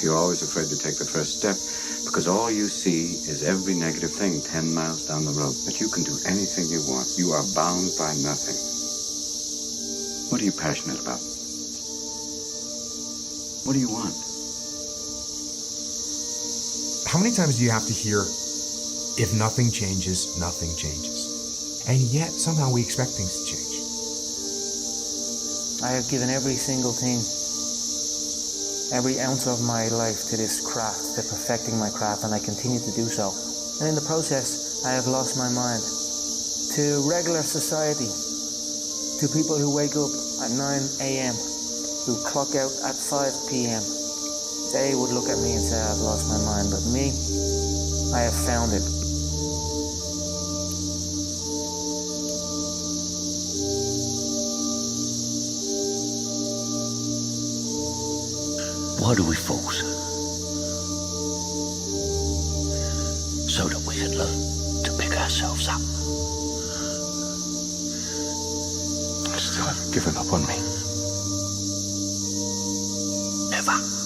You're always afraid to take the first step because all you see is every negative thing 10 miles down the road. But you can do anything you want. You are bound by nothing. What are you passionate about? What do you want? How many times do you have to hear, if nothing changes, nothing changes? And yet, somehow we expect things to change. I have given every single thing, every ounce of my life to this craft, to perfecting my craft, and I continue to do so. And in the process, I have lost my mind to regular society, to people who wake up at 9 a.m., who clock out at 5 p.m. They would look at me and say, I've lost my mind, but me, I have found it. Why do we fall, sir? So that we can learn to pick ourselves up. Still haven't given up on me. Never.